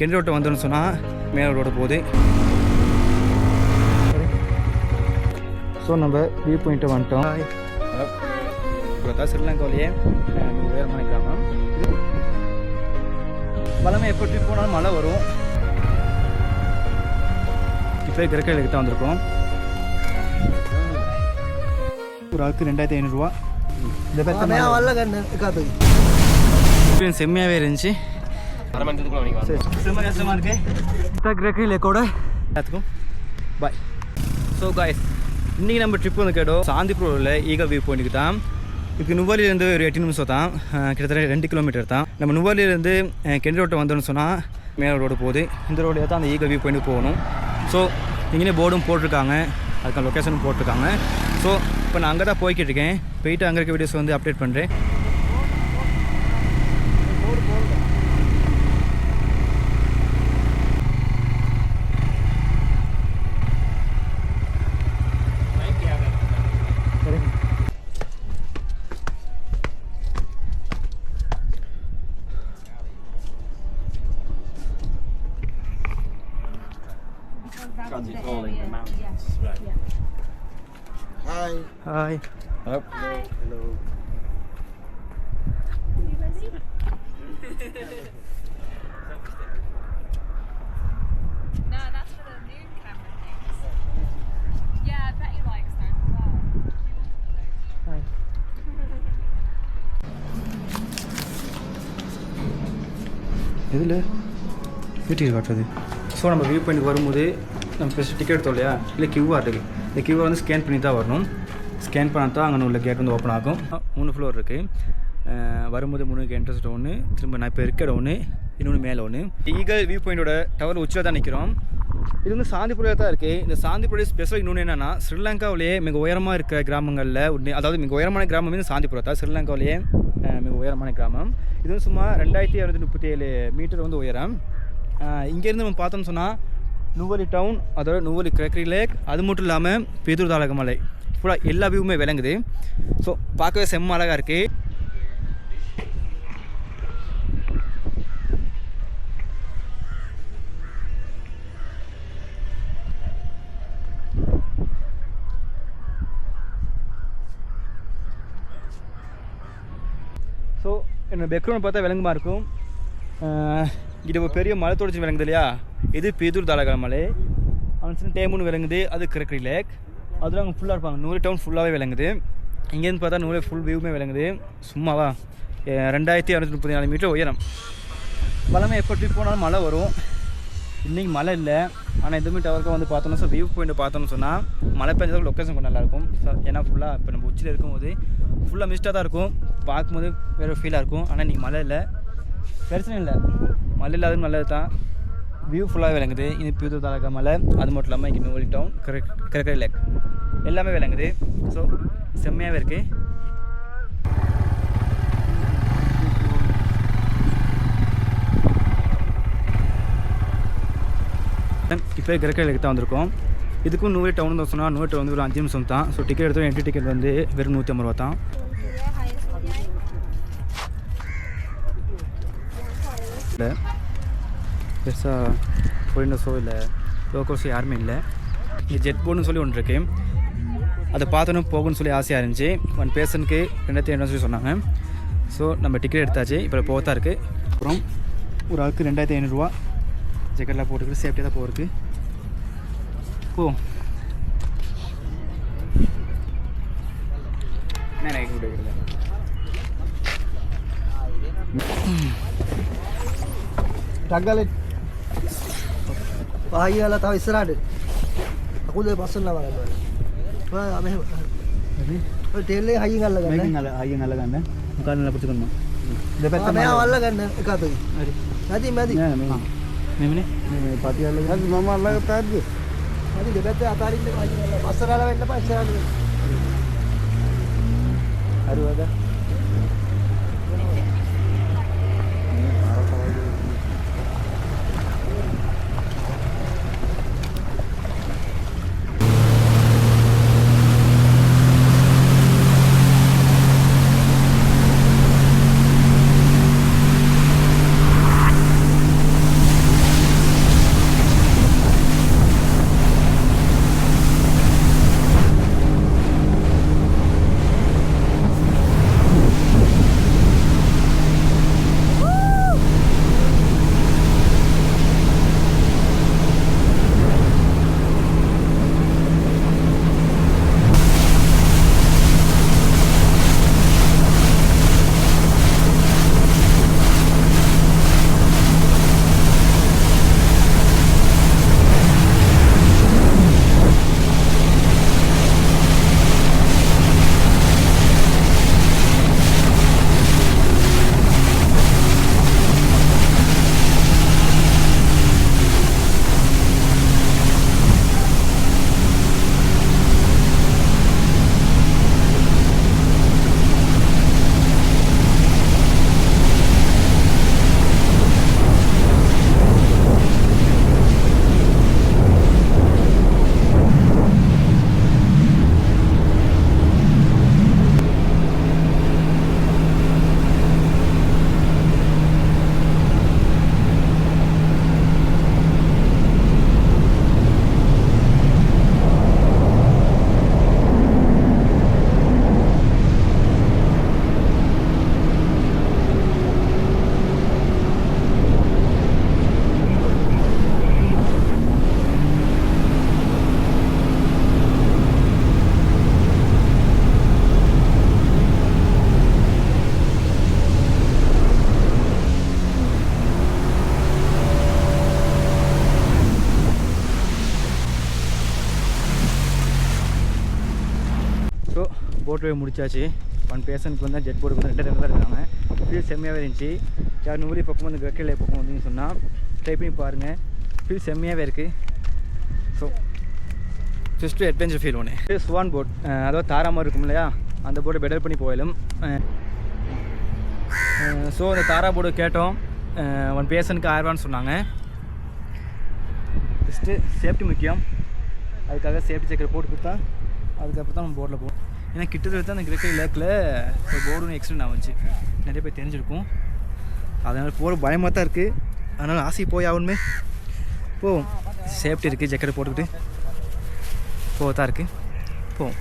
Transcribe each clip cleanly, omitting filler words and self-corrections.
கெண்டி ரோட்டை வந்தோன்னு சொன்னால் மேலே ரோடு போகுது. ஸோ நம்ம வியூ பாயிண்ட்டை வந்துட்டோம். தான் ஸ்ரீலங்காவிலேயே உயரமான கிராமம். இது மழை எப்போ ட்ரிப் போனாலும் மழை வரும். இப்போ கிரக்கலுக்கு தான் வந்திருக்கோம். ஒரு ஆளுக்கு 2500 இந்த பேர் செம்மையாகவே இருந்துச்சு. செம்ம கஷ்டமாக இருக்குது கிரக்கலோட எல்லாத்துக்கும் பாய். ஸோ காய்ஸ், இன்றைக்கி நம்ம ட்ரிப் வந்து கேட்டோம் சாந்திப்பூரில் ஈகல் வியூ பாயிண்ட்டுக்கு தான். இதுக்கு நுவலிலேருந்து ஒரு 8 நிமிஷம் தான், கிட்டத்தட்ட 2 கிலோமீட்டர் தான். நம்ம நுவலிலேருந்து கெண்டி ரோட்டை வந்தோன்னு சொன்னால் மேலே ரோடு போகுது. இந்த ரோடு தான் அந்த ஈகல் வியூ பாயிண்ட் போகணும். ஸோ இங்கே போர்டும் போட்டிருக்காங்க, அதுக்கான லொக்கேஷனும் போட்டிருக்காங்க. ஸோ இப்போ நான் அங்கே தான் போய்கிட்டு இருக்கேன். போயிட்டு அங்கே இருக்க வீடியோஸ் வந்து அப்டேட் பண்ணுறேன். Hi. Hi. Hello. Hi. Hello. No, that's for the moon camera things. Yeah, I bet he likes that as well. Hi. எதில் வீட்டுக்கு காட்டுறது? ஸோ நம்ம வியூ பாயிண்ட் வரும்போது நம்ம ஃபஸ்ட்டு டிக்கெட் எடுத்தோம் இல்லையா, இல்லை கியூஆர் இருக்குது. இந்த கியூஆர் வந்து ஸ்கேன் பண்ணி தான் வரணும். ஸ்கேன் பண்ணால் தான் அங்கே உள்ள கேட் வந்து ஓப்பன் ஆகும். 3 ஃப்ளோர் இருக்குது. வரும்போது 3 என்ட்ரன்ஸ் ஒன்று, திரும்ப நான் இப்போ இருக்கிற ஒன்று, இன்னொன்று மேலே ஒன்று. ஈகல் வியூ பாயிண்டோட டவர் உச்சியில் தான் நிற்கிறோம். இது வந்து சாந்திப்பூரில் தான் இருக்குது. இந்த சாந்திப்பூர் ஸ்பெஷல் இன்னொன்று என்னென்னா, ஸ்ரீலங்காவிலேயே மிக உயரமாக இருக்கிற கிராமங்களில் ஒன்று, அதாவது மிக உயரமான கிராமம் வந்து சாந்திப்பூர் தான். ஸ்ரீலங்காவிலேயே மிக உயரமான கிராமம். இது வந்து சும்மா 2237 மீட்டர் வந்து உயரம். இங்கேருந்து நம்ம பார்த்தோம்னு சொன்னால் நுவலி டவுன், அதோட நுவலி கிரக்கரி லேக், அது மட்டும் இல்லாமல் பேதூர் தாலக மலை, ஃபுல்லாக எல்லா வியூவுமே விளங்குது. ஸோ பார்க்கவே செம்ம அழகாக இருக்குது. ஸோ என்னோடய பேக்ரவுண்ட் பார்த்தா விலங்குமா இருக்கும். இது ஒரு பெரிய மலை தொடர்ச்சி விளங்குது இல்லையா, இது பேதூர் தாலக மலை. அவன் டேமுன்னு விளங்குது, அது கிரக்கரி லேக். அதில் அங்கே ஃபுல்லாக இருப்பாங்க. நூறு டவுன் ஃபுல்லாகவே விளங்குது. இங்கேருந்து பார்த்தா நூறு ஃபுல் வியூவுமே விளங்குது. சும்மாவா 2234 மீட்டர் உயரம். மழை எப்போ ட்ரிப் போனாலும் மழை வரும். இன்றைக்கி மழை இல்லை, ஆனால் எதுவுமே டவருக்கு வந்து பார்த்தோம்னா, ஸோ வியூ பாயிண்ட் பார்த்தோம்னு சொன்னால் மழை பெஞ்சதுக்கு லொக்கேஷன் கொஞ்சம் நல்லாயிருக்கும். ஸோ ஏன்னா ஃபுல்லாக இப்போ நம்ம உச்சியில் இருக்கும்போது ஃபுல்லாக மிஸ்டாக தான் இருக்கும், பார்க்கும்போது வேறு ஃபீலாக இருக்கும். ஆனால் இன்றைக்கி மழை இல்லை, பிரச்சனை இல்லை. மழை இல்லாதது நல்லது தான். வியூ ஃபுல்லாக விளங்குது. இது பேதூர் தாலக மலை, அது மட்டும் இல்லாமல் இங்கே நுவலி டவுன், கிரக்கரி லேக் எல்லாமே விளங்குது. ஸோ செம்மையாகவே இருக்குது. இப்போ கிரக்கரி லேக் தான் வந்திருக்கோம். இதுக்கும் நுவலி டவுன் தான் சொன்னால் நுவலி டவுன் வந்து ஒரு 5 நிமிஷம் தான். ஸோ டிக்கெட் எடுத்தோம். என்ட்ரி டிக்கெட் வந்து வெறும் 150 ரூபா தான். இல்லை பெருசாக ஃபாரினர்ஸோ இல்லை லோக்கல்ஸோ யாருமே இல்லை. இங்கே ஜெட் போர்டுன்னு சொல்லி ஒன்று இருக்குது, அதை பார்த்தோன்னு போகணும்னு சொல்லி ஆசையாக இருந்துச்சு. 1 பேர்சனுக்கு 2500 சொல்லி சொன்னாங்க. ஸோ நம்ம டிக்கெட் எடுத்தாச்சு, இப்போ போகத்தான் இருக்குது. அப்புறம் ஒரு ஆளுக்கு 2500 ஜெக்கெட்லாம் போட்டுருக்கு, சேஃப்டியாக தான் போகிறதுக்கு. போ Tanggalin. Bahaya lah tahu istirahat. Aku dah pasal lah malam. Wah, ameh. Oh, tele hayi ngala kan? hayi ngala kan? Bukan ngala putuskan mah. Dapat ameh awal lah kan? Ikat tu. Mati. Ya, memang ni parti awal kan? Mama Allah kata dia. Mati dapat atarin tu hayi ngala. Pasal lah lepas istirahat. Aduh ada. Boat ride முடிச்சாச்சு. 1 பேர்சனுக்கு வந்து jet போர்டுக்கு வந்து 2 time தான் இருக்காங்க. Feel செம்மையாகவே இருந்துச்சு. யார் நூறு பக்கம் வந்து கிரக்கலே பக்கம் வந்துன்னு சொன்னால் ட்ரை பண்ணி பாருங்கள். ஃபீல் செம்மையாகவே இருக்குது. ஸோ ஜஸ்ட்டு அட்வென்ச்சர் ஃபீல் ஒன்று. ஸ்வான் போட், அதாவது தாராமாக இருக்கும் இல்லையா, அந்த போட்டை பெடல் பண்ணி போயிடும். ஸோ அந்த தாரா போர்டு கேட்டோம். 1 பேர்சனுக்கு 1000 ரூபான்னு சொன்னாங்க. ஃபஸ்ட்டு சேஃப்டி முக்கியம். அதுக்காக சேஃப்டி செக்கர் போட்டு கொடுத்தா அதுக்கப்புறம் தான் நம்ம போர்டில் போவோம். ஏன்னா கிட்டத்தட்ட அந்த கிரக்கை லேக்கில் ஒரு போர்டு ஒன்று எக்ஸ்டெண்ட் ஆகிச்சு. நிறைய பேர் தெரிஞ்சிருக்கும். அதனால் போகிற பயமாக தான் இருக்குது. அதனால் ஆசை போய் ஆகணுமே. போவோம். சேஃப்டி இருக்குது, ஜக்கெட்டை போட்டுக்கிட்டு போக தான் இருக்குது. போவோம்.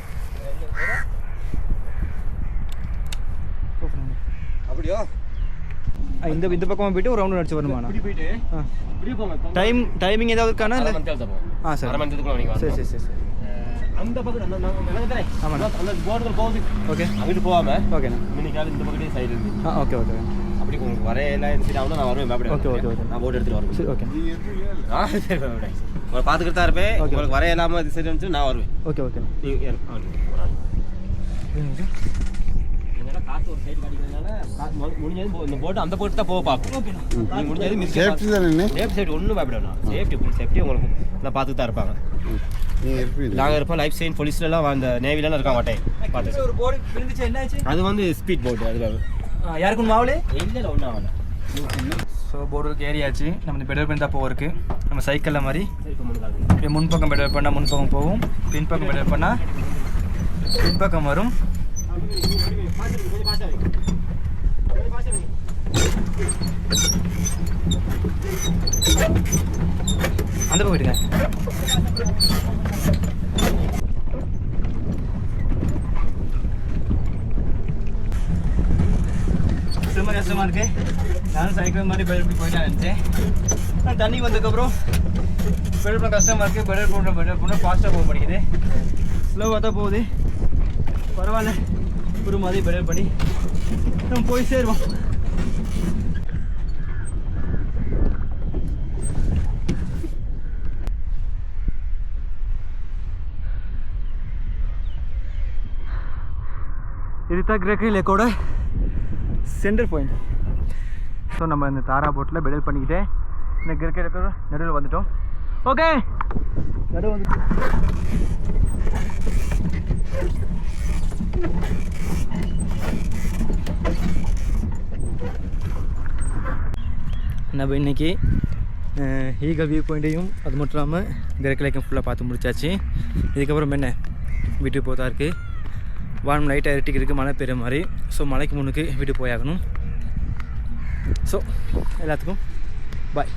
அப்படியோ இந்த பக்கமாக போயிட்டு ஒரு ரவுண்டு அடிச்சு வரணுமாண்ணா? போயிட்டு இப்படியே போங்க. டைமிங் ஏதாவது இருக்காண்ணா? இல்லை சார். சரி சரி சரி சரி. அந்த பக்கம் ஆமாண்ணா. அந்த போர்டுகள் போகுது. ஓகே, அங்கிட்டு போகாம ஓகேண்ணா. இன்னைக்கு இந்த பக்கத்தே சைடு இருந்து ஓகே ஓகே. அப்படி உங்களுக்கு வரையெல்லாம் இருந்துச்சு ஆகணும். நான் வருவேன். Okay okay okay. நான் போட்டு எடுத்துட்டு வருவேன். சரி ஓகே. சரி உங்களை பார்த்துக்கிட்டு தான் இருப்பேன். உங்களுக்கு வரைய இல்லாமல் இது சரி இருந்துச்சு நான் வருவேன். Okay okay. நீங்கள் என்னடா காற்று ஒரு சைடு காட்டிக்கிறதுனால முடிஞ்சது இந்த போட்டு அந்த போட்டு தான் போக பார்க்கும். ஓகேண்ணா. நீங்கள் முடிஞ்சது சேஃப்டி தானே? சேஃப்டி சைடு ஒன்றும் பயப்படணும். சேஃப்டி உங்களுக்கு நான் பார்த்துட்டு தான் இருப்பாங்க. நீங்கள் இருப்பீங்க. நாங்கள் இருப்போம். லைஃப் சைன் போலீஸ்லாம் அந்த நேவிலாம் இருக்க மாட்டேன். பார்த்து ஒரு போர்டு விழுந்துச்சு, என்ன ஆச்சு? அது வந்து ஸ்பீட் போட்டு அது யாருக்கும் மாவுலே இல்லை ஒன்றும் ஆகல. ஸோ போர்டுக்கு ஏறியாச்சு. நம்ம இந்த பெடல் பண்ணி தான் போகிறதுக்கு. நம்ம சைக்கிளில் மாதிரி சரி இப்போ முன்னாடி இப்படி முன்பக்கம் பெடல் பண்ணால் முன்பக்கம் போகும், பின்பக்கம் பெடல் பண்ணால் பின்பக்கம் வரும். அந்த பக்கம் போயிடுங்க. ரொம்ப கஷ்டமாக இருக்கு. நானும் சைக்கிள் மாதிரி பெடல் பண்ணி போயிட்டேன் நினச்சேன். ஆனால் தண்ணி வந்ததுக்கப்புறம் பெடல் பண்ண கஷ்டமாக இருக்குது. பெடல் பண்ண ஃபாஸ்ட்டாக போக மாட்டேங்குது. ஸ்லோவாக தான் போகுது. பரவாயில்ல, ஒரு மாதிரி பெடல் பண்ணி நம்ம போய் சேருவோம். இதுதான் கிரக்கை லேக்கோட சென்டர் பாயிண்ட். ஸோ நம்ம இந்த தாரா போட்டில் பெடல் பண்ணிக்கிட்டே இந்த கிரக்கை லேக்கோட நடுவில் வந்துட்டோம். ஓகே, நடுவில் வந்து நம்ம இன்றைக்கி ஈகல் வியூ பாயிண்ட்டையும் அது மட்டும் இல்லாமல் கிரக்கை லேக்கையும் ஃபுல்லாக பார்த்து முடிச்சாச்சு. இதுக்கப்புறம் என்ன வீட்டுக்கு போதா இருக்குது. வானம் லைட்டாக இருட்டிக்கு இருக்குது, மழை பெய்கிற மாதிரி. ஸோ மலைக்கு முன்னுக்கு வீட்டுக்கு போயாகணும். ஸோ எல்லாத்துக்கும் பாய்.